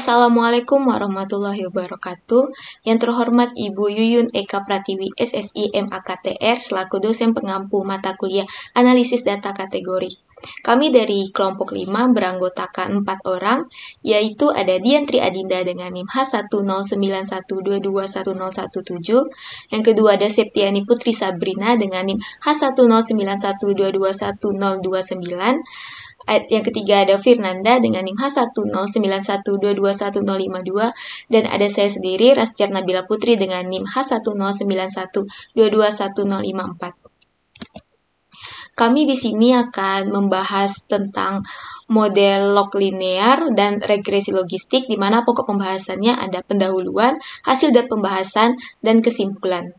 Assalamualaikum warahmatullahi wabarakatuh. Yang terhormat Ibu Yuyun Eka Pratiwi, SSI MAKTR, selaku dosen pengampu mata kuliah Analisis Data Kategori. Kami dari kelompok 5 beranggotakan 4 orang, yaitu ada Diantri Adinda dengan NIM H1091221017, yang kedua ada Septiani Putri Sabrina dengan NIM H1091221029, yang ketiga ada Firnanda dengan NIM H1091221052, dan ada saya sendiri, Rastiar Nabila Putri dengan NIM H1091221054. Kami di sini akan membahas tentang model log linear dan regresi logistik, di mana pokok pembahasannya ada pendahuluan, hasil dari pembahasan, dan kesimpulan.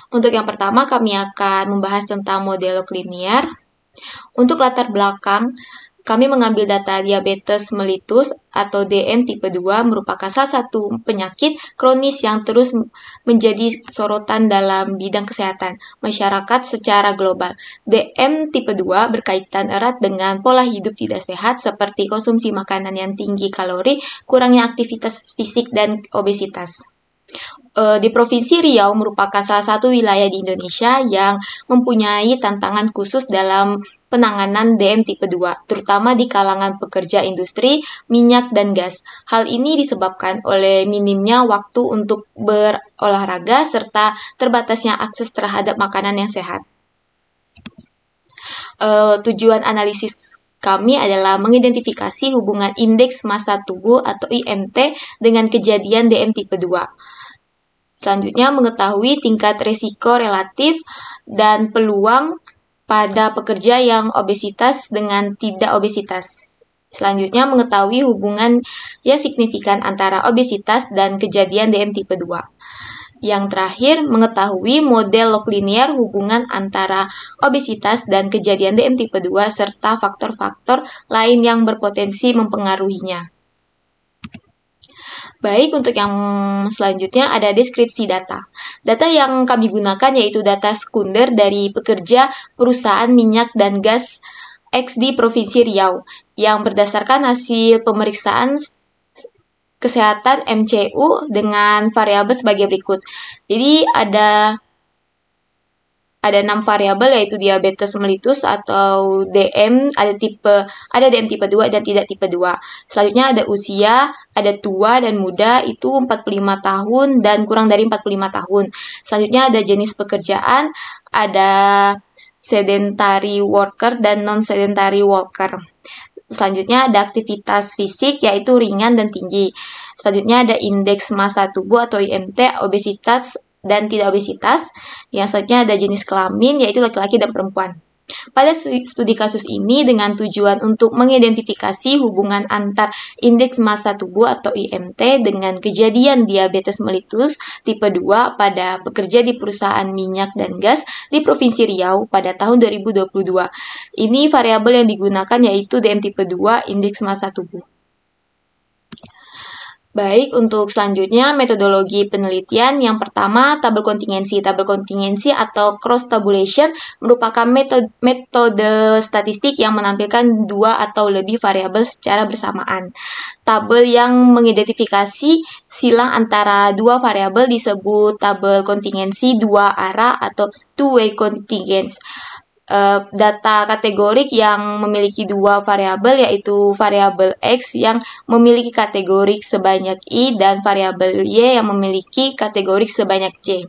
Untuk yang pertama, kami akan membahas tentang model log linear. Untuk latar belakang, kami mengambil data diabetes mellitus atau DM tipe 2 merupakan salah satu penyakit kronis yang terus menjadi sorotan dalam bidang kesehatan masyarakat secara global. DM tipe 2 berkaitan erat dengan pola hidup tidak sehat seperti konsumsi makanan yang tinggi kalori, kurangnya aktivitas fisik, dan obesitas. Di Provinsi Riau merupakan salah satu wilayah di Indonesia yang mempunyai tantangan khusus dalam penanganan DM tipe 2, terutama di kalangan pekerja industri, minyak, dan gas. Hal ini disebabkan oleh minimnya waktu untuk berolahraga serta terbatasnya akses terhadap makanan yang sehat. Tujuan analisis kami adalah mengidentifikasi hubungan indeks massa tubuh atau IMT dengan kejadian DM tipe 2. Selanjutnya, mengetahui tingkat risiko relatif dan peluang pada pekerja yang obesitas dengan tidak obesitas. Selanjutnya, mengetahui hubungan yang signifikan antara obesitas dan kejadian DM tipe 2. Yang terakhir, mengetahui model log linear hubungan antara obesitas dan kejadian DM tipe 2 serta faktor-faktor lain yang berpotensi mempengaruhinya. Baik, untuk yang selanjutnya ada deskripsi data. Data yang kami gunakan yaitu data sekunder dari pekerja perusahaan minyak dan gas X di Provinsi Riau yang berdasarkan hasil pemeriksaan kesehatan MCU dengan variabel sebagai berikut. Jadi ada 6 variabel yaitu diabetes mellitus atau DM, ada DM tipe 2 dan tidak tipe 2. Selanjutnya ada usia, ada tua dan muda itu 45 tahun dan kurang dari 45 tahun. Selanjutnya ada jenis pekerjaan, ada sedentary worker dan non-sedentary worker. Selanjutnya ada aktivitas fisik yaitu ringan dan tinggi. Selanjutnya ada indeks massa tubuh atau IMT, obesitas dan tidak obesitas. Yang selanjutnya ada jenis kelamin yaitu laki-laki dan perempuan. Pada studi kasus ini dengan tujuan untuk mengidentifikasi hubungan antar indeks massa tubuh atau IMT dengan kejadian diabetes mellitus tipe 2 pada pekerja di perusahaan minyak dan gas di Provinsi Riau pada tahun 2022. Ini variabel yang digunakan yaitu DM tipe 2 indeks massa tubuh. Baik, untuk selanjutnya metodologi penelitian. Yang pertama, tabel kontingensi. Tabel kontingensi atau cross tabulation merupakan metode statistik yang menampilkan 2 atau lebih variabel secara bersamaan. Tabel yang mengidentifikasi silang antara 2 variabel disebut tabel kontingensi 2 arah atau two-way contingents. Data kategorik yang memiliki 2 variabel yaitu variabel X yang memiliki kategorik sebanyak I dan variabel Y yang memiliki kategorik sebanyak J.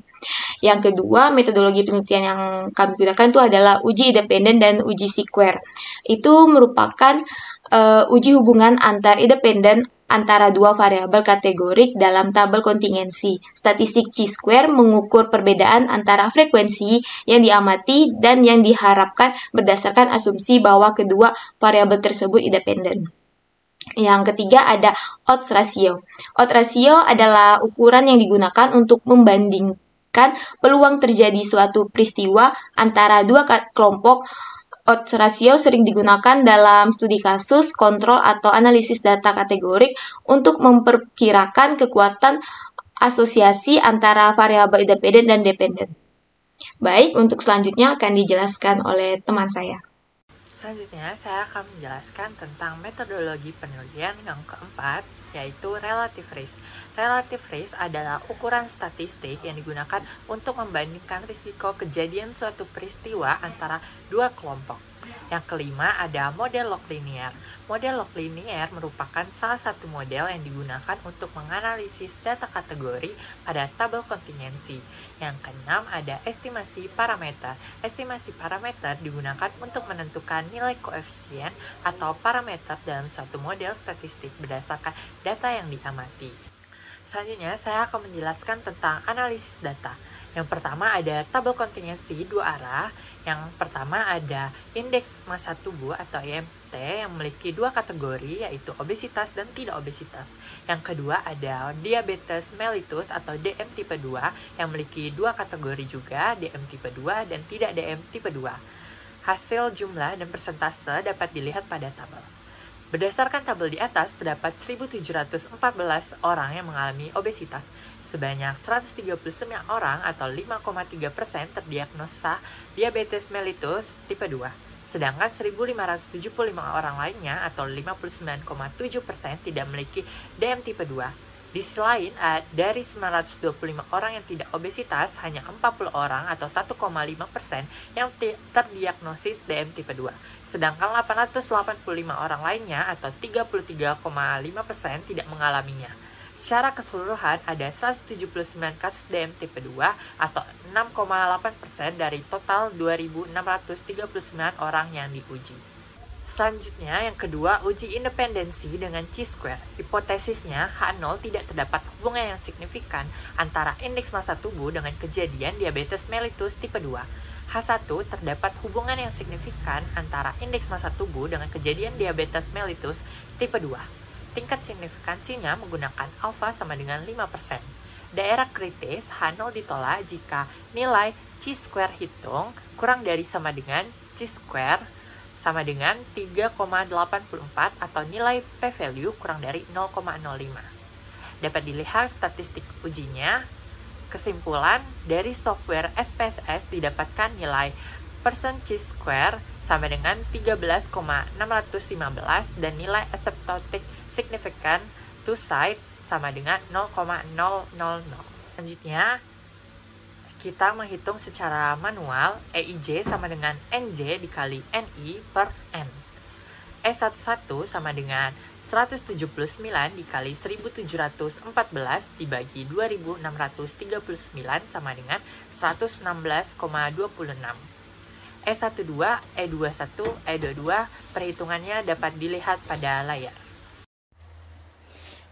Yang kedua, metodologi penelitian yang kami gunakan itu adalah uji independen dan uji square. Itu merupakan uji hubungan antar independen antara 2 variabel kategorik dalam tabel kontingensi. Statistik chi-square mengukur perbedaan antara frekuensi yang diamati dan yang diharapkan berdasarkan asumsi bahwa kedua variabel tersebut independen. Yang ketiga ada odds ratio. Odds ratio adalah ukuran yang digunakan untuk membandingkan peluang terjadi suatu peristiwa antara 2 kelompok. Odds ratio sering digunakan dalam studi kasus, kontrol, atau analisis data kategorik untuk memperkirakan kekuatan asosiasi antara variabel independen dan dependen. Baik, untuk selanjutnya akan dijelaskan oleh teman saya. Selanjutnya, saya akan menjelaskan tentang metodologi penelitian yang keempat, yaitu relative risk. Relative risk adalah ukuran statistik yang digunakan untuk membandingkan risiko kejadian suatu peristiwa antara dua kelompok. Yang kelima ada model log linear. Model log linear merupakan salah satu model yang digunakan untuk menganalisis data kategori pada tabel kontingensi. Yang keenam ada estimasi parameter. Estimasi parameter digunakan untuk menentukan nilai koefisien atau parameter dalam suatu model statistik berdasarkan data yang diamati. Selanjutnya, saya akan menjelaskan tentang analisis data. Yang pertama ada tabel kontingensi dua arah. Yang pertama ada indeks massa tubuh atau IMT yang memiliki dua kategori, yaitu obesitas dan tidak obesitas. Yang kedua ada diabetes mellitus atau DM tipe 2 yang memiliki dua kategori juga, DM tipe 2 dan tidak DM tipe 2. Hasil jumlah dan persentase dapat dilihat pada tabel. Berdasarkan tabel di atas, terdapat 1.714 orang yang mengalami obesitas. Sebanyak 139 orang atau 5,3% terdiagnosa diabetes mellitus tipe 2. Sedangkan 1.575 orang lainnya atau 59,7% tidak memiliki DM tipe 2. Di sisi lain, dari 925 orang yang tidak obesitas, hanya 40 orang atau 1,5% yang terdiagnosis DM tipe 2. Sedangkan 885 orang lainnya atau 33,5% tidak mengalaminya. Secara keseluruhan ada 179 kasus DM tipe 2 atau 6,8% dari total 2.639 orang yang diuji. Selanjutnya, yang kedua, uji independensi dengan chi-square. Hipotesisnya, H0 tidak terdapat hubungan yang signifikan antara indeks massa tubuh dengan kejadian diabetes mellitus tipe 2. H1 terdapat hubungan yang signifikan antara indeks massa tubuh dengan kejadian diabetes mellitus tipe 2. Tingkat signifikansinya menggunakan alfa sama dengan 5%. Daerah kritis H0 ditolak jika nilai chi-square hitung kurang dari sama dengan chi-square sama dengan 3,84 atau nilai p-value kurang dari 0,05. Dapat dilihat statistik ujinya. Kesimpulan, dari software SPSS didapatkan nilai percent chi-square sama dengan 13,615 dan nilai asymptotic significant to site sama dengan 0,000. Selanjutnya, kita menghitung secara manual EIJ sama dengan NJ dikali NI per N. E11 sama dengan 179 dikali 1714 dibagi 2639 sama dengan 116,26. E12, E21, E22 perhitungannya dapat dilihat pada layar.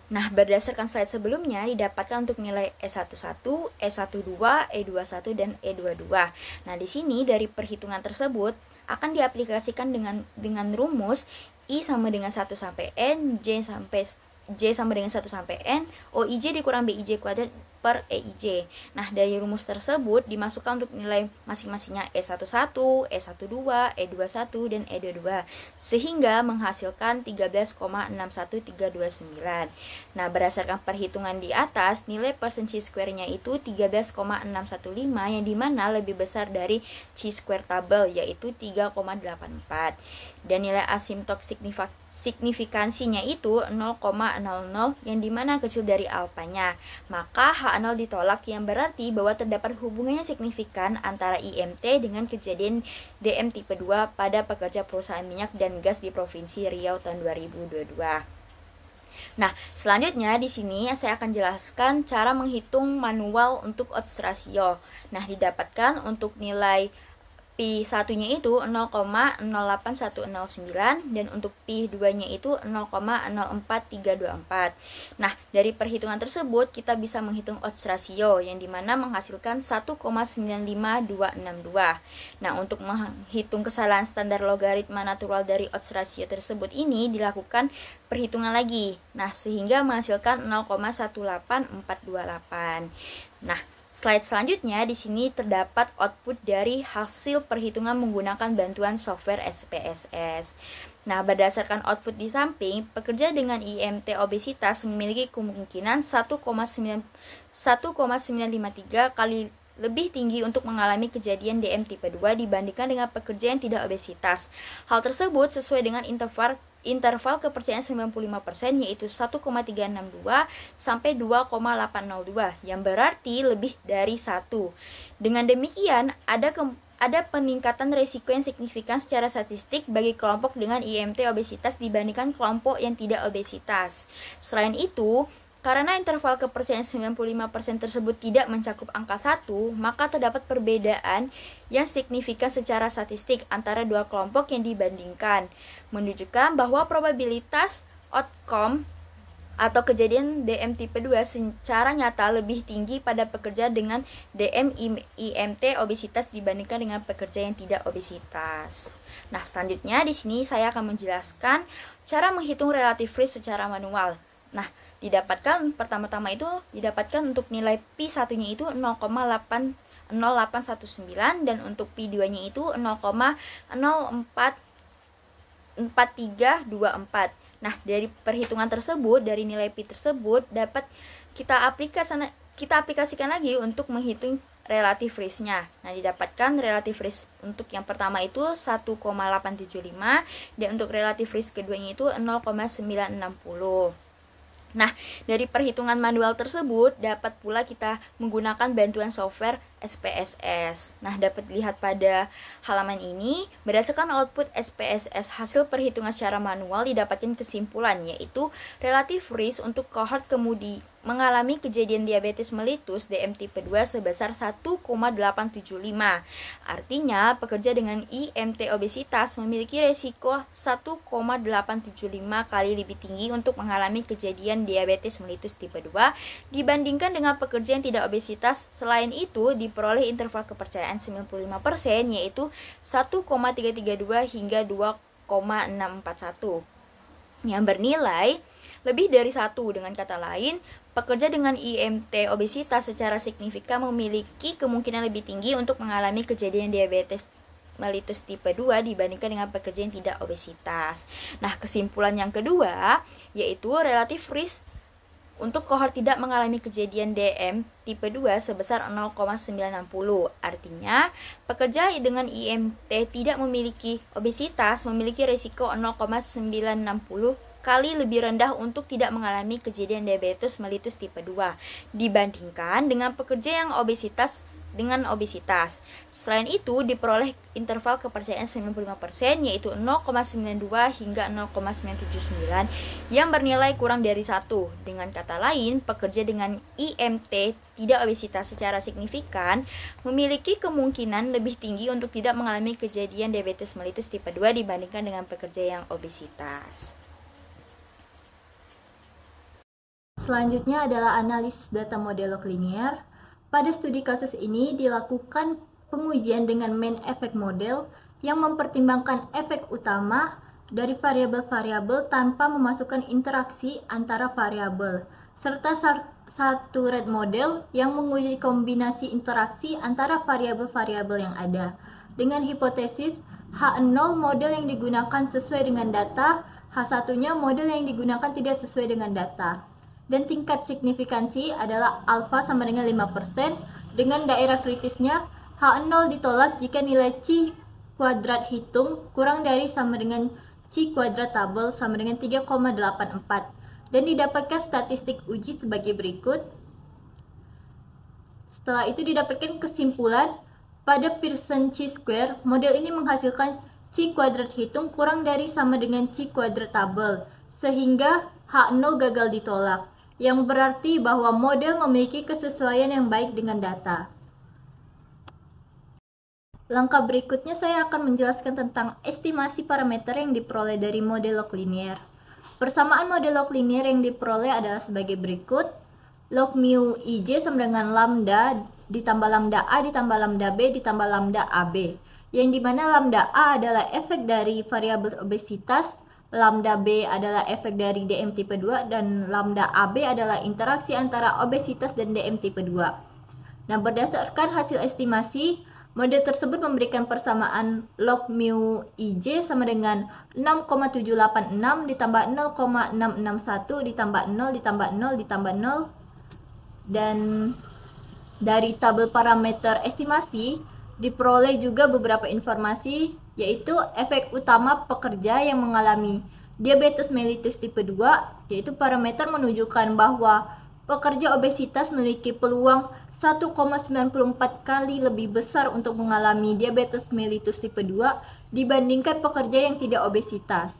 Nah, berdasarkan slide sebelumnya didapatkan untuk nilai E11, E12, E21, dan E22. Nah, di sini dari perhitungan tersebut akan diaplikasikan dengan rumus I sama dengan 1 sampai N, J sama dengan 1 sampai N, OIJ dikurang BIJ kuadrat per EIJ. Nah, dari rumus tersebut dimasukkan untuk nilai masing-masingnya E11, E12, E21, dan E22, sehingga menghasilkan 13,61329. Nah, berdasarkan perhitungan di atas, nilai persen chi-square-nya itu 13,615, yang dimana lebih besar dari chi-square tabel, yaitu 3,84. Dan nilai asimptok signifikansinya itu 0,00, yang dimana kecil dari alfanya. Maka H0 ditolak, yang berarti bahwa terdapat hubungannya signifikan antara IMT dengan kejadian DM tipe 2 pada pekerja perusahaan minyak dan gas di Provinsi Riau tahun 2022. Nah, selanjutnya di sini saya akan jelaskan cara menghitung manual untuk odds ratio. Nah, didapatkan untuk nilai P1-nya itu 0,08109 dan untuk P2-nya itu 0,04324. Nah, dari perhitungan tersebut kita bisa menghitung odds ratio yang dimana menghasilkan 1,95262. Nah, untuk menghitung kesalahan standar logaritma natural dari odds ratio tersebut ini dilakukan perhitungan lagi. Nah, sehingga menghasilkan 0,18428. Nah, slide selanjutnya di sini terdapat output dari hasil perhitungan menggunakan bantuan software SPSS. Nah, berdasarkan output di samping, pekerja dengan IMT obesitas memiliki kemungkinan 1,953 lebih tinggi untuk mengalami kejadian DM tipe 2 dibandingkan dengan pekerja yang tidak obesitas. Hal tersebut sesuai dengan interval kepercayaan 95% yaitu 1,362 sampai 2,802 yang berarti lebih dari 1. Dengan demikian, ada peningkatan risiko yang signifikan secara statistik bagi kelompok dengan IMT obesitas dibandingkan kelompok yang tidak obesitas. Selain itu, karena interval kepercayaan 95% tersebut tidak mencakup angka 1, maka terdapat perbedaan yang signifikan secara statistik antara dua kelompok yang dibandingkan, menunjukkan bahwa probabilitas outcome atau kejadian DM tipe 2 secara nyata lebih tinggi pada pekerja dengan DM IMT obesitas dibandingkan dengan pekerja yang tidak obesitas. Nah, selanjutnya di sini saya akan menjelaskan cara menghitung relative risk secara manual. Nah, pertama-tama itu didapatkan untuk nilai P1-nya itu 0,0819 dan untuk P2-nya itu 0,044324. Nah, dari perhitungan tersebut, dari nilai P tersebut dapat kita aplikasikan lagi untuk menghitung relative risk-nya. Nah, didapatkan relative risk untuk yang pertama itu 1,875 dan untuk relative risk keduanya itu 0,960. Nah, dari perhitungan manual tersebut dapat pula kita menggunakan bantuan software SPSS. Nah, dapat dilihat pada halaman ini, berdasarkan output SPSS hasil perhitungan secara manual didapatkan kesimpulan yaitu relative risk untuk kohort kemudi mengalami kejadian diabetes mellitus DM tipe 2 sebesar 1,875. Artinya, pekerja dengan IMT obesitas memiliki resiko 1,875 kali lebih tinggi untuk mengalami kejadian diabetes mellitus tipe 2 dibandingkan dengan pekerja yang tidak obesitas. Selain itu, diperoleh interval kepercayaan 95% yaitu 1,332 hingga 2,641 yang bernilai lebih dari 1. Dengan kata lain, pekerja dengan IMT obesitas secara signifikan memiliki kemungkinan lebih tinggi untuk mengalami kejadian diabetes mellitus tipe 2 dibandingkan dengan pekerja yang tidak obesitas. Nah, kesimpulan yang kedua yaitu relative risk untuk kohort tidak mengalami kejadian DM tipe 2 sebesar 0,960. Artinya, pekerja dengan IMT tidak memiliki obesitas memiliki risiko 0,960 kali lebih rendah untuk tidak mengalami kejadian diabetes mellitus tipe 2 dibandingkan dengan pekerja yang obesitas. Selain itu, diperoleh interval kepercayaan 95% yaitu 0,92 hingga 0,979 yang bernilai kurang dari 1. Dengan kata lain, pekerja dengan IMT tidak obesitas secara signifikan memiliki kemungkinan lebih tinggi untuk tidak mengalami kejadian diabetes mellitus tipe 2 dibandingkan dengan pekerja yang obesitas. Selanjutnya adalah analisis data model log linear. Pada studi kasus ini dilakukan pengujian dengan main effect model yang mempertimbangkan efek utama dari variabel-variabel tanpa memasukkan interaksi antara variabel, serta satu rate model yang menguji kombinasi interaksi antara variabel-variabel yang ada. Dengan hipotesis H0 model yang digunakan sesuai dengan data, H1-nya model yang digunakan tidak sesuai dengan data. Dan tingkat signifikansi adalah alfa sama dengan 5%, dengan daerah kritisnya H0 ditolak jika nilai C kuadrat hitung kurang dari sama dengan C kuadrat tabel sama dengan 3,84 dan didapatkan statistik uji sebagai berikut. Setelah itu didapatkan kesimpulan pada Pearson chi-square, model ini menghasilkan C kuadrat hitung kurang dari sama dengan C kuadrat tabel, sehingga H0 gagal ditolak, yang berarti bahwa model memiliki kesesuaian yang baik dengan data. Langkah berikutnya saya akan menjelaskan tentang estimasi parameter yang diperoleh dari model log linear. Persamaan model log linear yang diperoleh adalah sebagai berikut. Log mu IJ sama dengan lambda ditambah lambda A ditambah lambda B ditambah lambda AB, yang dimana lambda A adalah efek dari variabel obesitas, lambda B adalah efek dari DM tipe 2, dan lambda AB adalah interaksi antara obesitas dan DM tipe 2. Nah, berdasarkan hasil estimasi, model tersebut memberikan persamaan log mu IJ sama dengan 6,786 ditambah 0,661 ditambah 0 ditambah 0 ditambah 0 dan Dari tabel parameter estimasi diperoleh juga beberapa informasi, yaitu efek utama pekerja yang mengalami diabetes mellitus tipe 2, yaitu parameter menunjukkan bahwa pekerja obesitas memiliki peluang 1,94 kali lebih besar untuk mengalami diabetes mellitus tipe 2 dibandingkan pekerja yang tidak obesitas.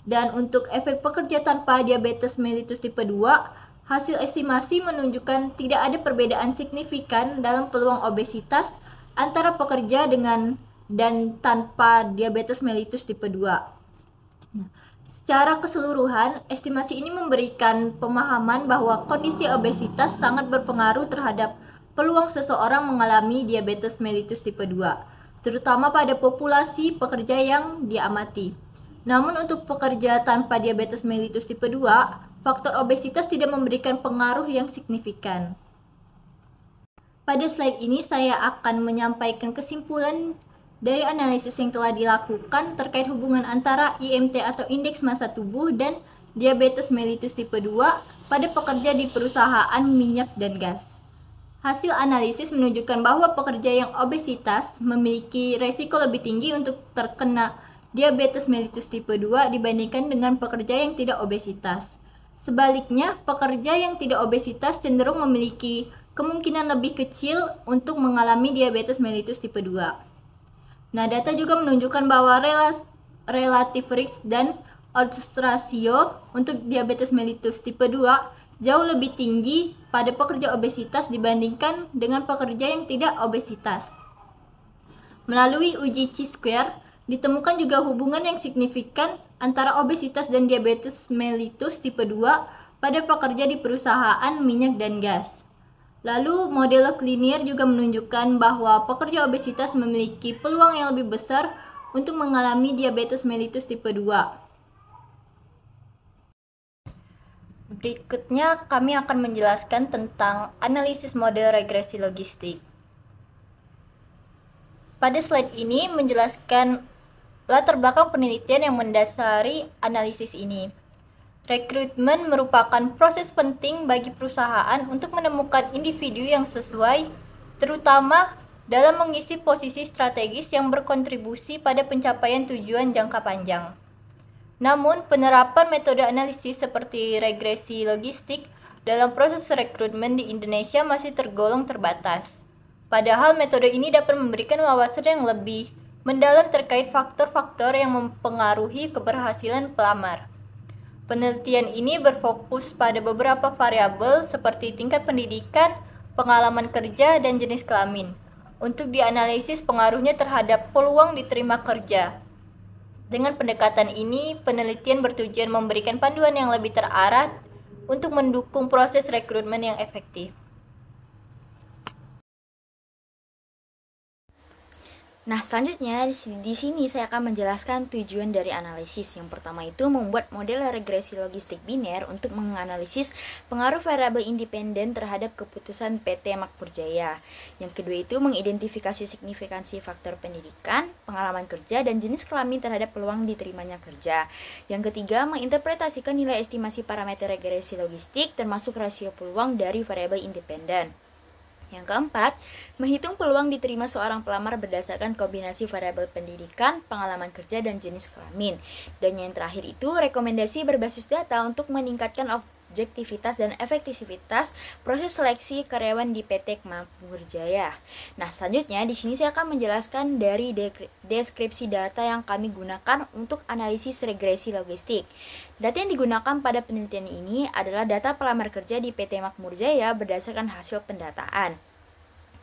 Dan untuk efek pekerja tanpa diabetes mellitus tipe 2, hasil estimasi menunjukkan tidak ada perbedaan signifikan dalam peluang obesitas antara pekerja dengan dan tanpa diabetes mellitus tipe 2. Nah, secara keseluruhan, estimasi ini memberikan pemahaman bahwa kondisi obesitas sangat berpengaruh terhadap peluang seseorang mengalami diabetes mellitus tipe 2, terutama pada populasi pekerja yang diamati. Namun untuk pekerja tanpa diabetes mellitus tipe 2, faktor obesitas tidak memberikan pengaruh yang signifikan. Pada slide ini saya akan menyampaikan kesimpulan dari analisis yang telah dilakukan terkait hubungan antara IMT atau indeks massa tubuh dan diabetes mellitus tipe 2 pada pekerja di perusahaan minyak dan gas. Hasil analisis menunjukkan bahwa pekerja yang obesitas memiliki resiko lebih tinggi untuk terkena diabetes mellitus tipe 2 dibandingkan dengan pekerja yang tidak obesitas. Sebaliknya, pekerja yang tidak obesitas cenderung memiliki kemungkinan lebih kecil untuk mengalami diabetes mellitus tipe 2. Nah, data juga menunjukkan bahwa relative risk dan odds ratio untuk diabetes mellitus tipe 2 jauh lebih tinggi pada pekerja obesitas dibandingkan dengan pekerja yang tidak obesitas. Melalui uji chi-square, ditemukan juga hubungan yang signifikan antara obesitas dan diabetes mellitus tipe 2 pada pekerja di perusahaan minyak dan gas. Lalu, model linear juga menunjukkan bahwa pekerja obesitas memiliki peluang yang lebih besar untuk mengalami diabetes mellitus tipe 2. Berikutnya, kami akan menjelaskan tentang analisis model regresi logistik. Pada slide ini menjelaskan latar belakang penelitian yang mendasari analisis ini. Rekrutmen merupakan proses penting bagi perusahaan untuk menemukan individu yang sesuai, terutama dalam mengisi posisi strategis yang berkontribusi pada pencapaian tujuan jangka panjang. Namun, penerapan metode analisis seperti regresi logistik dalam proses rekrutmen di Indonesia masih tergolong terbatas. Padahal metode ini dapat memberikan wawasan yang lebih mendalam terkait faktor-faktor yang mempengaruhi keberhasilan pelamar. Penelitian ini berfokus pada beberapa variabel seperti tingkat pendidikan, pengalaman kerja, dan jenis kelamin. Untuk dianalisis pengaruhnya terhadap peluang diterima kerja. Dengan pendekatan ini, penelitian bertujuan memberikan panduan yang lebih terarah untuk mendukung proses rekrutmen yang efektif. Nah, selanjutnya di sini saya akan menjelaskan tujuan dari analisis. Yang pertama itu membuat model regresi logistik biner untuk menganalisis pengaruh variabel independen terhadap keputusan PT Makmur Jaya. Yang kedua itu mengidentifikasi signifikansi faktor pendidikan, pengalaman kerja, dan jenis kelamin terhadap peluang diterimanya kerja. Yang ketiga, menginterpretasikan nilai estimasi parameter regresi logistik termasuk rasio peluang dari variabel independen. Yang keempat, menghitung peluang diterima seorang pelamar berdasarkan kombinasi variabel pendidikan, pengalaman kerja, dan jenis kelamin. Dan yang terakhir itu, rekomendasi berbasis data untuk meningkatkan objektivitas dan efektivitas proses seleksi karyawan di PT Makmur Jaya. Nah, selanjutnya di sini saya akan menjelaskan dari deskripsi data yang kami gunakan untuk analisis regresi logistik. Data yang digunakan pada penelitian ini adalah data pelamar kerja di PT Makmur Jaya berdasarkan hasil pendataan.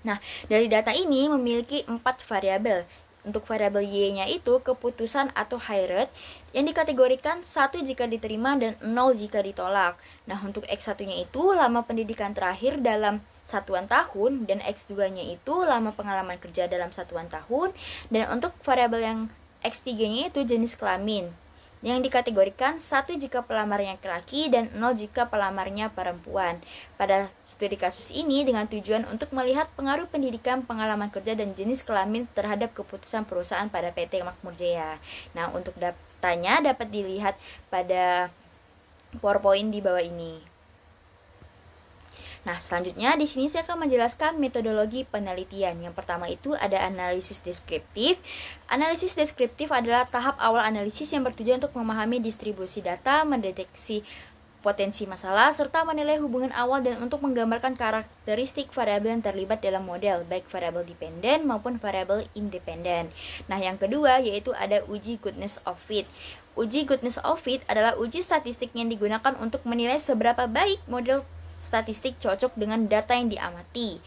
Nah, dari data ini memiliki 4 variabel. Untuk variabel Y-nya itu keputusan atau high rate yang dikategorikan 1 jika diterima dan 0 jika ditolak. Nah, untuk X1-nya itu lama pendidikan terakhir dalam satuan tahun dan X2-nya itu lama pengalaman kerja dalam satuan tahun, dan untuk variabel yang X3-nya itu jenis kelamin yang dikategorikan 1 jika pelamarnya laki-laki dan 0 jika pelamarnya perempuan. Pada studi kasus ini dengan tujuan untuk melihat pengaruh pendidikan, pengalaman kerja, dan jenis kelamin terhadap keputusan perusahaan pada PT Makmur Jaya. Nah, untuk datanya dapat dilihat pada PowerPoint di bawah ini. Nah, selanjutnya di sini saya akan menjelaskan metodologi penelitian. Yang pertama itu ada analisis deskriptif. Analisis deskriptif adalah tahap awal analisis yang bertujuan untuk memahami distribusi data, mendeteksi potensi masalah, serta menilai hubungan awal dan untuk menggambarkan karakteristik variabel yang terlibat dalam model, baik variabel dependen maupun variabel independen. Nah, yang kedua yaitu ada uji goodness of fit. Uji goodness of fit adalah uji statistik yang digunakan untuk menilai seberapa baik model statistik cocok dengan data yang diamati.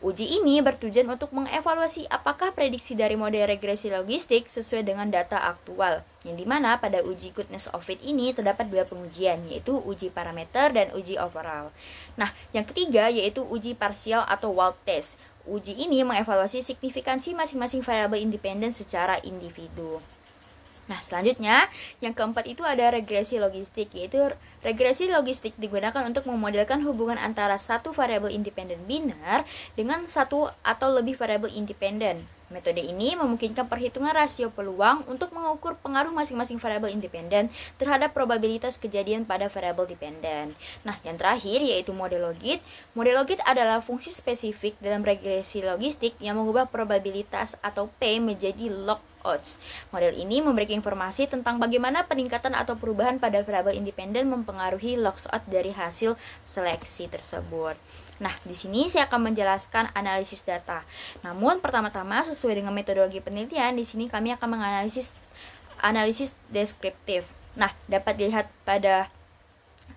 Uji ini bertujuan untuk mengevaluasi apakah prediksi dari model regresi logistik sesuai dengan data aktual, yang dimana pada uji goodness of fit ini terdapat dua pengujian, yaitu uji parameter dan uji overall. Nah, yang ketiga yaitu uji parsial atau Wald test. Uji ini mengevaluasi signifikansi masing-masing variabel independen secara individu. Nah, selanjutnya, yang keempat itu ada regresi logistik, yaitu regresi logistik digunakan untuk memodelkan hubungan antara satu variabel independen biner dengan satu atau lebih variabel independen. Metode ini memungkinkan perhitungan rasio peluang untuk mengukur pengaruh masing-masing variabel independen terhadap probabilitas kejadian pada variabel dependen. Nah, yang terakhir yaitu model logit. Model logit adalah fungsi spesifik dalam regresi logistik yang mengubah probabilitas atau P menjadi log odds. Model ini memberikan informasi tentang bagaimana peningkatan atau perubahan pada variabel independen mempengaruhi log odds dari hasil seleksi tersebut. Nah, di sini saya akan menjelaskan analisis data. Namun, pertama-tama sesuai dengan metodologi penelitian, di sini kami akan analisis deskriptif. Nah, dapat dilihat pada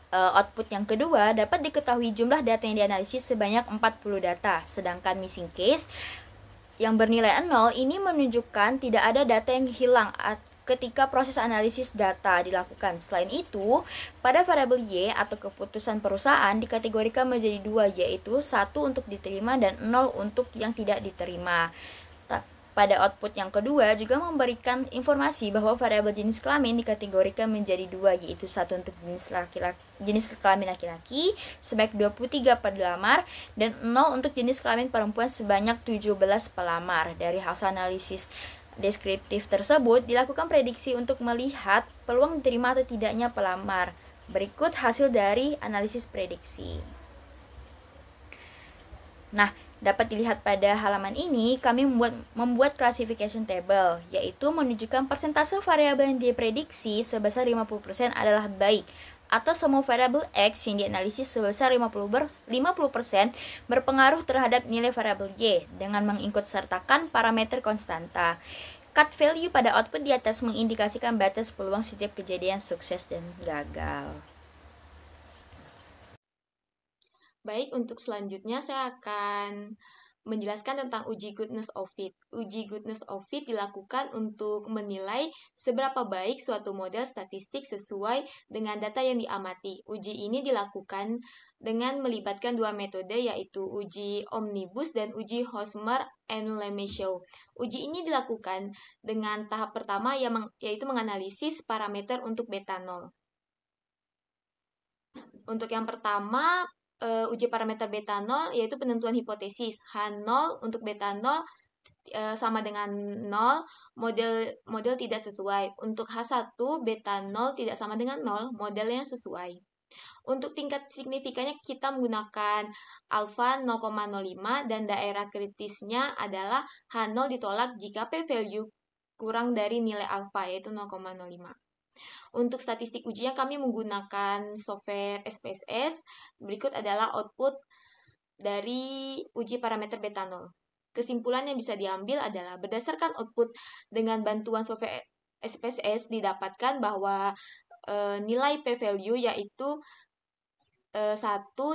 output yang kedua, dapat diketahui jumlah data yang dianalisis sebanyak 40 data. Sedangkan missing case yang bernilai 0 ini menunjukkan tidak ada data yang hilang ketika proses analisis data dilakukan. Selain itu, pada variabel Y atau keputusan perusahaan dikategorikan menjadi dua, yaitu 1 untuk diterima dan 0 untuk yang tidak diterima. Pada output yang kedua juga memberikan informasi bahwa variabel jenis kelamin dikategorikan menjadi dua, yaitu 1 untuk jenis kelamin laki-laki sebanyak 23 pelamar dan 0 untuk jenis kelamin perempuan sebanyak 17 pelamar. Dari hasil analisis deskriptif tersebut dilakukan prediksi untuk melihat peluang diterima atau tidaknya pelamar. Berikut hasil dari analisis prediksi. Nah, dapat dilihat pada halaman ini kami membuat classification table, yaitu menunjukkan persentase variabel yang diprediksi sebesar 50% adalah baik, atau semua variabel X yang dianalisis sebesar 50% berpengaruh terhadap nilai variabel Y dengan mengikut sertakan parameter konstanta. Cut value pada output di atas mengindikasikan batas peluang setiap kejadian sukses dan gagal. Baik, untuk selanjutnya saya akan menjelaskan tentang uji goodness of fit. Uji goodness of fit dilakukan untuk menilai seberapa baik suatu model statistik sesuai dengan data yang diamati. Uji ini dilakukan dengan melibatkan dua metode, yaitu uji omnibus dan uji Hosmer and Lemieux. Uji ini dilakukan dengan tahap pertama yaitu menganalisis parameter untuk beta 0. Untuk yang pertama, uji parameter beta 0 yaitu penentuan hipotesis. H0 untuk beta 0 sama dengan 0, model tidak sesuai. Untuk H1 beta 0 tidak sama dengan 0, modelnya sesuai. Untuk tingkat signifikannya kita menggunakan alfa 0,05 dan daerah kritisnya adalah H0 ditolak jika p-value kurang dari nilai alfa yaitu 0,05. Untuk statistik ujinya kami menggunakan software SPSS. Berikut adalah output dari uji parameter beta 0. Kesimpulan yang bisa diambil adalah berdasarkan output dengan bantuan software SPSS didapatkan bahwa nilai p-value yaitu 1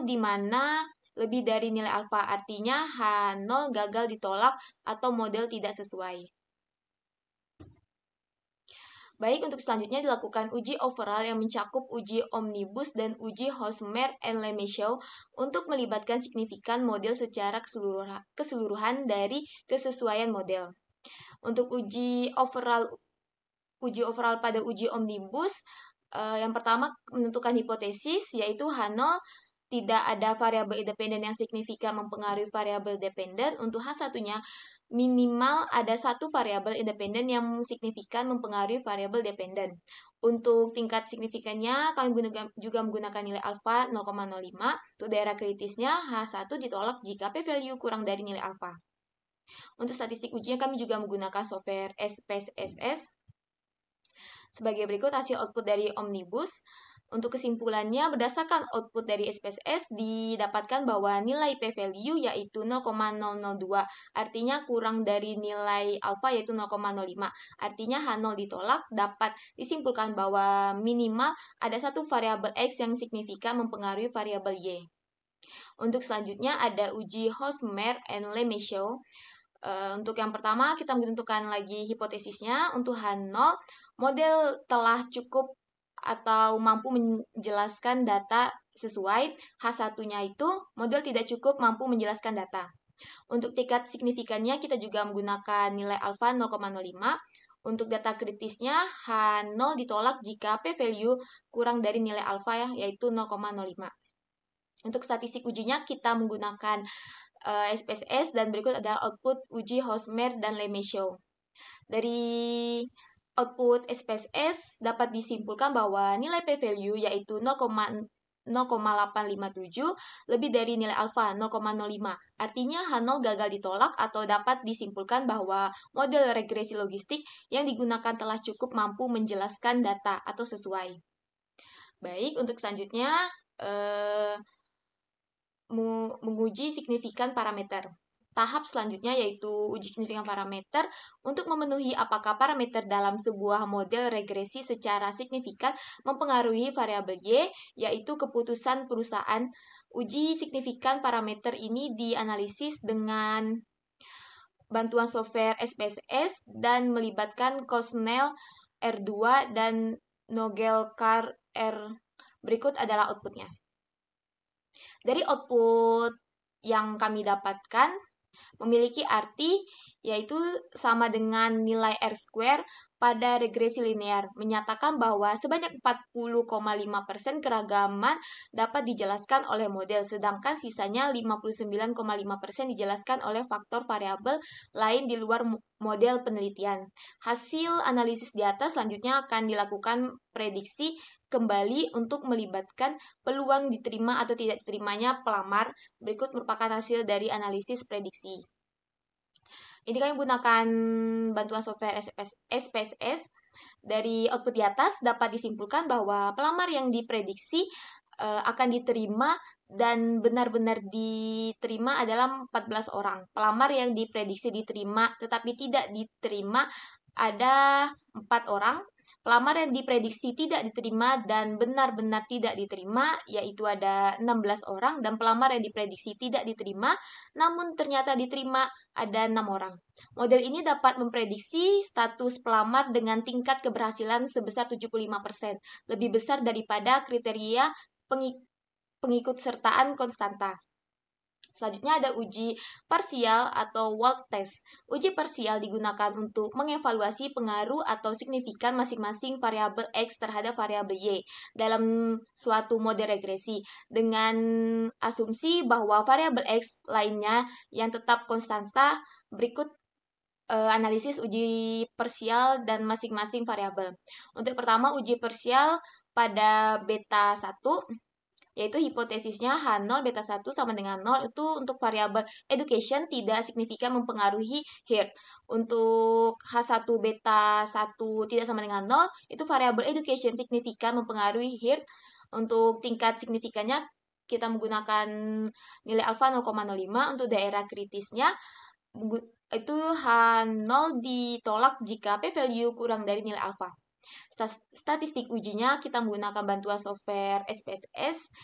di mana lebih dari nilai alfa, artinya H0 gagal ditolak atau model tidak sesuai. Baik, untuk selanjutnya dilakukan uji overall yang mencakup uji omnibus dan uji Hosmer and Lemieux untuk melibatkan signifikan model secara keseluruhan dari kesesuaian model. Untuk uji overall pada uji omnibus, yang pertama menentukan hipotesis yaitu H0 tidak ada variabel independen yang signifikan mempengaruhi variabel dependen. Untuk H1-nya, minimal ada satu variabel independen yang signifikan mempengaruhi variabel dependen. Untuk tingkat signifikannya, kami juga menggunakan nilai alfa 0,05. Untuk daerah kritisnya, H1 ditolak jika p-value kurang dari nilai alfa. Untuk statistik ujinya, kami juga menggunakan software SPSS. Sebagai berikut hasil output dari Omnibus. Untuk kesimpulannya, berdasarkan output dari SPSS, didapatkan bahwa nilai p-value yaitu 0,002, artinya kurang dari nilai alfa yaitu 0,05. Artinya H0 ditolak, dapat disimpulkan bahwa minimal ada satu variabel X yang signifikan mempengaruhi variabel Y. Untuk selanjutnya ada uji Hosmer and Lemieux. Untuk yang pertama, kita menentukan lagi hipotesisnya. Untuk H0, model telah cukup atau mampu menjelaskan data sesuai. H1-nya itu, model tidak cukup mampu menjelaskan data. Untuk tingkat signifikannya, kita juga menggunakan nilai alfa 0,05. Untuk data kritisnya, H0 ditolak jika p-value kurang dari nilai alfa yaitu 0,05. Untuk statistik ujinya, kita menggunakan SPSS dan berikut adalah output uji Hosmer dan Lemieux. Dari output SPSS dapat disimpulkan bahwa nilai p-value yaitu 0,0857 lebih dari nilai alfa 0,05. Artinya H0 gagal ditolak atau dapat disimpulkan bahwa model regresi logistik yang digunakan telah cukup mampu menjelaskan data atau sesuai. Baik, untuk selanjutnya menguji signifikan parameter. Tahap selanjutnya yaitu uji signifikan parameter untuk memenuhi apakah parameter dalam sebuah model regresi secara signifikan mempengaruhi variabel Y, yaitu keputusan perusahaan. Uji signifikan parameter ini dianalisis dengan bantuan software SPSS dan melibatkan Cosnell R2 dan Nogelkar R. Berikut adalah outputnya. Dari output yang kami dapatkan memiliki arti yaitu sama dengan nilai R² pada regresi linear, menyatakan bahwa sebanyak 40,5% keragaman dapat dijelaskan oleh model, sedangkan sisanya 59,5% dijelaskan oleh faktor variabel lain di luar model penelitian. Hasil analisis di atas selanjutnya akan dilakukan prediksi kembali untuk melibatkan peluang diterima atau tidak diterimanya pelamar. Berikut merupakan hasil dari analisis prediksi. Ini kami menggunakan bantuan software SPSS. Dari output di atas dapat disimpulkan bahwa pelamar yang diprediksi akan diterima dan benar-benar diterima adalah 14 orang. Pelamar yang diprediksi diterima tetapi tidak diterima ada 4 orang. Pelamar yang diprediksi tidak diterima dan benar-benar tidak diterima yaitu ada 16 orang, dan pelamar yang diprediksi tidak diterima namun ternyata diterima ada 6 orang. Model ini dapat memprediksi status pelamar dengan tingkat keberhasilan sebesar 75%, lebih besar daripada kriteria pengikutsertaan konstanta. Selanjutnya ada uji parsial atau Wald test. Uji parsial digunakan untuk mengevaluasi pengaruh atau signifikan masing-masing variabel X terhadap variabel Y dalam suatu model regresi dengan asumsi bahwa variabel X lainnya yang tetap konstanta. Berikut analisis uji parsial dan masing-masing variabel. Untuk pertama, uji parsial pada beta 1, yaitu hipotesisnya H0 beta 1 sama dengan 0 itu untuk variabel education tidak signifikan mempengaruhi HEART. Untuk H1 beta 1 tidak sama dengan 0 itu variabel education signifikan mempengaruhi HEART. Untuk tingkat signifikannya kita menggunakan nilai alfa 0,05. Untuk daerah kritisnya itu H0 ditolak jika p-value kurang dari nilai alfa. Statistik ujinya kita menggunakan bantuan software SPSS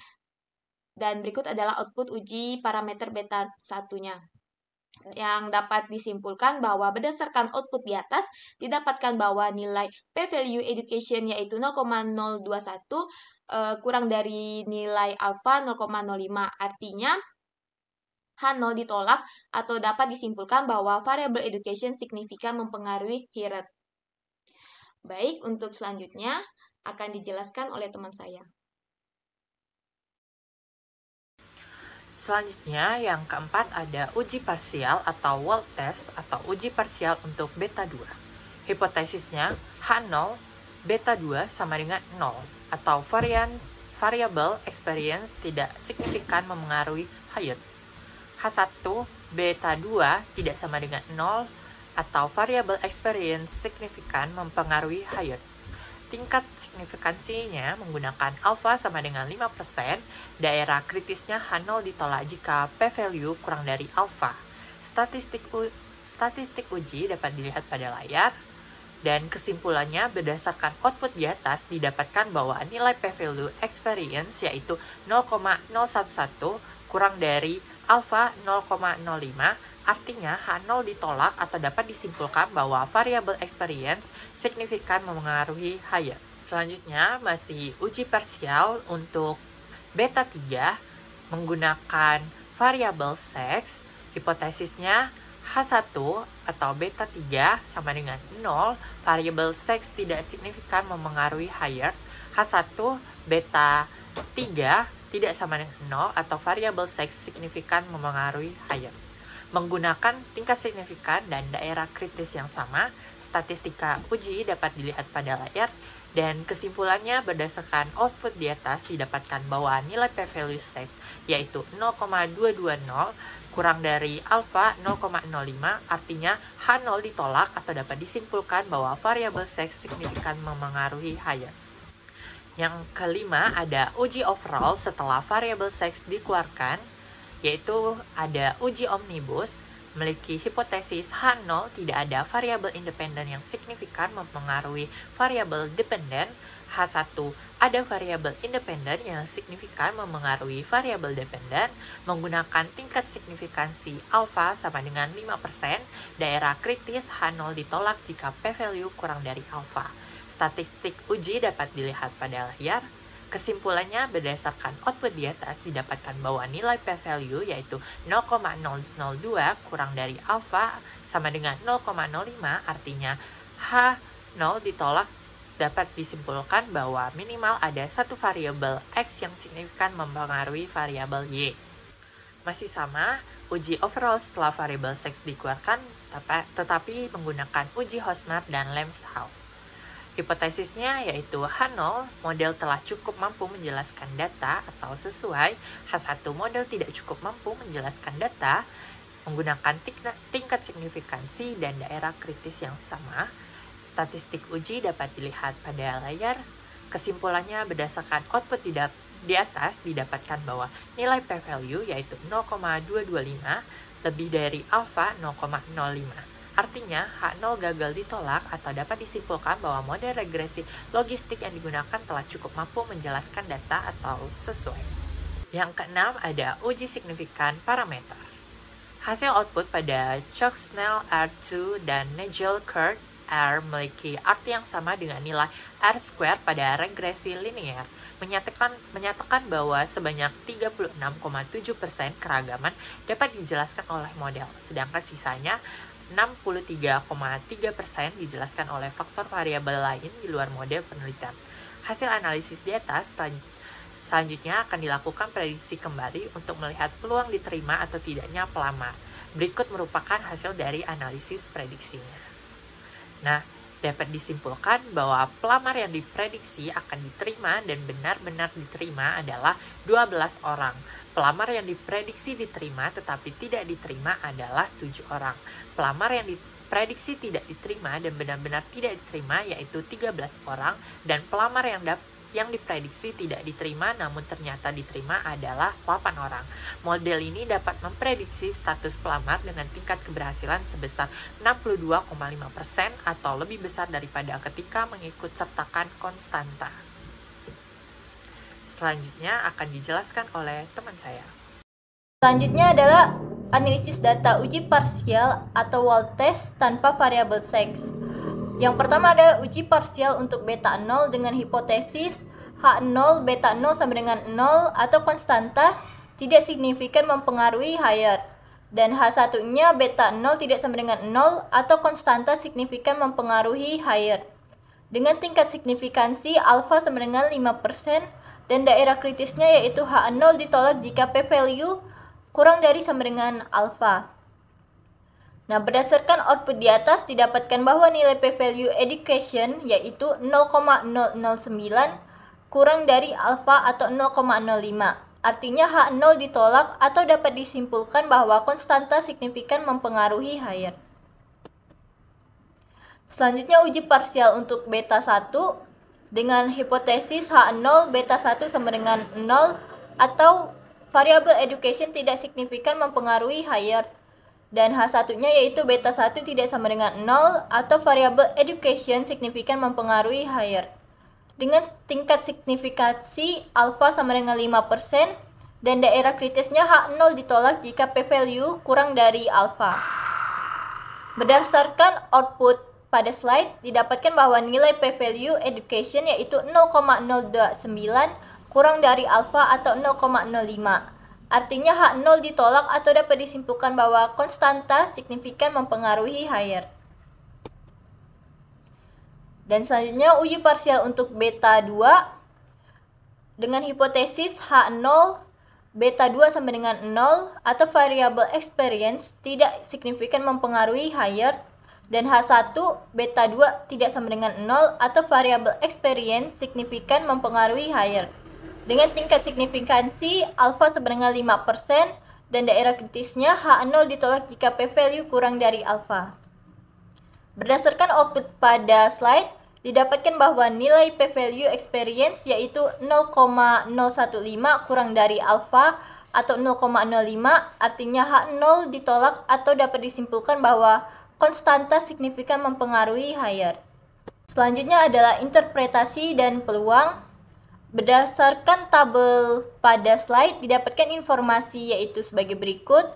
dan berikut adalah output uji parameter beta 1-nya. Yang dapat disimpulkan bahwa berdasarkan output di atas didapatkan bahwa nilai p-value education yaitu 0,021 kurang dari nilai alfa 0,05. Artinya H0 ditolak atau dapat disimpulkan bahwa variabel education signifikan mempengaruhi HEART. Baik, untuk selanjutnya akan dijelaskan oleh teman saya. Selanjutnya, yang keempat ada uji parsial atau Wald test atau uji parsial untuk beta 2. Hipotesisnya, H0, beta 2 sama dengan 0, atau variable experience tidak signifikan memengaruhi Hyatt. H1, beta 2 tidak sama dengan 0, atau variable experience signifikan mempengaruhi Hyatt. Tingkat signifikansinya menggunakan alpha sama dengan 5%, daerah kritisnya H0 ditolak jika p-value kurang dari alpha. Statistik uji dapat dilihat pada layar, dan kesimpulannya berdasarkan output di atas didapatkan bahwa nilai p-value experience yaitu 0,011 kurang dari alpha 0,05, artinya H0 ditolak atau dapat disimpulkan bahwa variabel experience signifikan memengaruhi Hyatt. Selanjutnya masih uji parsial untuk beta 3 menggunakan variabel sex. Hipotesisnya H1 atau beta 3 sama dengan 0, variabel sex tidak signifikan memengaruhi Hyatt. H1 beta 3 tidak sama dengan 0 atau variabel sex signifikan memengaruhi Hyatt. Menggunakan tingkat signifikan dan daerah kritis yang sama, statistika uji dapat dilihat pada layar, dan kesimpulannya berdasarkan output di atas didapatkan bahwa nilai p-value sex yaitu 0,220 kurang dari alpha 0,05, artinya H0 ditolak atau dapat disimpulkan bahwa variabel sex signifikan memengaruhi Hyatt. Yang kelima ada uji overall setelah variabel sex dikeluarkan, yaitu ada uji omnibus, memiliki hipotesis H0 tidak ada variabel independen yang signifikan mempengaruhi variabel dependen, H1 ada variabel independen yang signifikan memengaruhi variabel dependen, menggunakan tingkat signifikansi alpha sama dengan 5%, daerah kritis H0 ditolak jika p-value kurang dari alpha. Statistik uji dapat dilihat pada layar. Kesimpulannya berdasarkan output di atas didapatkan bahwa nilai p-value yaitu 0,002 kurang dari alpha sama dengan 0,05, artinya H0 ditolak, dapat disimpulkan bahwa minimal ada satu variabel X yang signifikan mempengaruhi variabel Y. Masih sama, uji overall setelah variabel sex dikeluarkan tetapi menggunakan uji Hosmer dan Lemshout. Hipotesisnya yaitu H0, model telah cukup mampu menjelaskan data atau sesuai, H1 model tidak cukup mampu menjelaskan data, menggunakan tingkat signifikansi dan daerah kritis yang sama. Statistik uji dapat dilihat pada layar. Kesimpulannya berdasarkan output di atas didapatkan bahwa nilai p-value yaitu 0,225 lebih dari alpha 0,05. Artinya, H0 gagal ditolak atau dapat disimpulkan bahwa model regresi logistik yang digunakan telah cukup mampu menjelaskan data atau sesuai. Yang keenam ada uji signifikan parameter. Hasil output pada Chok-Snell R2 dan Nagel-Kurth R memiliki arti yang sama dengan nilai R² pada regresi linear, menyatakan bahwa sebanyak 36,7% keragaman dapat dijelaskan oleh model, sedangkan sisanya 63,3% dijelaskan oleh faktor variabel lain di luar model penelitian. Hasil analisis di atas selanjutnya akan dilakukan prediksi kembali untuk melihat peluang diterima atau tidaknya pelamar. Berikut merupakan hasil dari analisis prediksinya. Nah, dapat disimpulkan bahwa pelamar yang diprediksi akan diterima dan benar-benar diterima adalah 12 orang. Pelamar yang diprediksi diterima tetapi tidak diterima adalah 7 orang. Pelamar yang diprediksi tidak diterima dan benar-benar tidak diterima yaitu 13 orang. Dan pelamar yang diprediksi tidak diterima namun ternyata diterima adalah 8 orang. Model ini dapat memprediksi status pelamar dengan tingkat keberhasilan sebesar 62,5% atau lebih besar daripada ketika mengikut sertakan konstanta. Selanjutnya akan dijelaskan oleh teman saya. Selanjutnya adalah analisis data uji parsial atau Wald test tanpa variabel sex. Yang pertama adalah uji parsial untuk beta 0 dengan hipotesis H0 beta 0 sama dengan 0 atau konstanta tidak signifikan mempengaruhi Hyatt. Dan H1-nya beta 0 tidak sama dengan 0 atau konstanta signifikan mempengaruhi Hyatt. Dengan tingkat signifikansi alpha sama dengan 5%, dan daerah kritisnya yaitu H0 ditolak jika p-value kurang dari sama dengan alfa. Nah, berdasarkan output di atas didapatkan bahwa nilai p-value education yaitu 0,009 kurang dari alfa atau 0,05. Artinya H0 ditolak atau dapat disimpulkan bahwa konstanta signifikan mempengaruhi higher. Selanjutnya uji parsial untuk beta 1 dengan hipotesis H0 beta 1 sama dengan 0 atau variabel education tidak signifikan mempengaruhi higher. Dan H1-nya yaitu beta 1 tidak sama dengan 0 atau variabel education signifikan mempengaruhi higher. Dengan tingkat signifikansi alfa sama dengan 5% dan daerah kritisnya H0 ditolak jika p-value kurang dari alfa. Berdasarkan output pada slide, didapatkan bahwa nilai p-value education yaitu 0,029 kurang dari alfa atau 0,05. Artinya H0 ditolak atau dapat disimpulkan bahwa konstanta signifikan mempengaruhi higher. Dan selanjutnya uji parsial untuk beta 2 dengan hipotesis H0 beta 2 sama dengan 0 atau variabel experience tidak signifikan mempengaruhi higher dan H1 beta 2 tidak sama dengan 0 atau variabel experience signifikan mempengaruhi higher. Dengan tingkat signifikansi alfa sama dengan 5% dan daerah kritisnya H0 ditolak jika p-value kurang dari alfa. Berdasarkan output pada slide, didapatkan bahwa nilai p-value experience yaitu 0,015 kurang dari alfa atau 0,05, artinya H0 ditolak atau dapat disimpulkan bahwa konstanta signifikan mempengaruhi higher. Selanjutnya adalah interpretasi dan peluang. Berdasarkan tabel pada slide, didapatkan informasi yaitu sebagai berikut.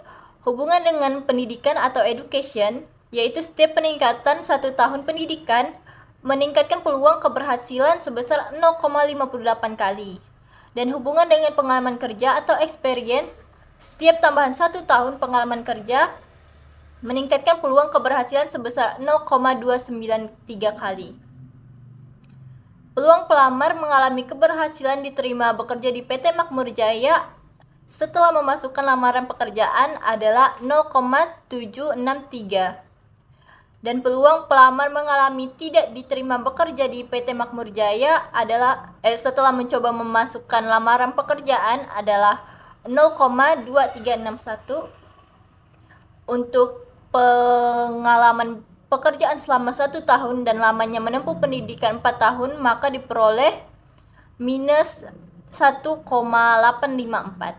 Hubungan dengan pendidikan atau education, yaitu setiap peningkatan 1 tahun pendidikan meningkatkan peluang keberhasilan sebesar 0,58 kali. Dan hubungan dengan pengalaman kerja atau experience, setiap tambahan 1 tahun pengalaman kerja meningkatkan peluang keberhasilan sebesar 0,293 kali. Peluang pelamar mengalami keberhasilan diterima bekerja di PT Makmur Jaya setelah memasukkan lamaran pekerjaan adalah 0,763. Dan peluang pelamar mengalami tidak diterima bekerja di PT Makmur Jaya adalah setelah mencoba memasukkan lamaran pekerjaan adalah 0,2361. Untuk pengalaman pekerjaan selama 1 tahun dan lamanya menempuh pendidikan 4 tahun, maka diperoleh minus 1,854.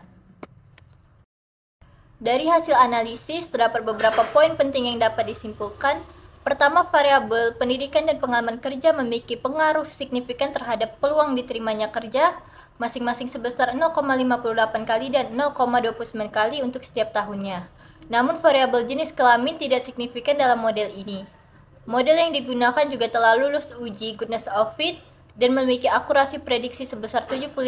Dari hasil analisis, terdapat beberapa poin penting yang dapat disimpulkan. Pertama, variabel pendidikan dan pengalaman kerja memiliki pengaruh signifikan terhadap peluang diterimanya kerja, masing-masing sebesar 0,58 kali dan 0,29 kali untuk setiap tahunnya. Namun, variabel jenis kelamin tidak signifikan dalam model ini. Model yang digunakan juga telah lulus uji goodness of fit dan memiliki akurasi prediksi sebesar 75%,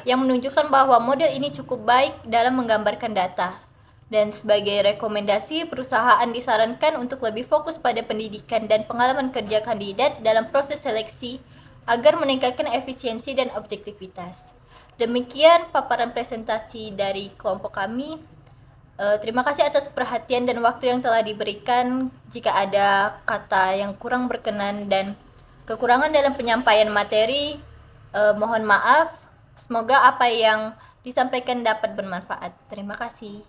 yang menunjukkan bahwa model ini cukup baik dalam menggambarkan data. Dan sebagai rekomendasi, perusahaan disarankan untuk lebih fokus pada pendidikan dan pengalaman kerja kandidat dalam proses seleksi agar meningkatkan efisiensi dan objektivitas. Demikian paparan presentasi dari kelompok kami. Terima kasih atas perhatian dan waktu yang telah diberikan. Jika ada kata yang kurang berkenan dan kekurangan dalam penyampaian materi, mohon maaf. Semoga apa yang disampaikan dapat bermanfaat. Terima kasih.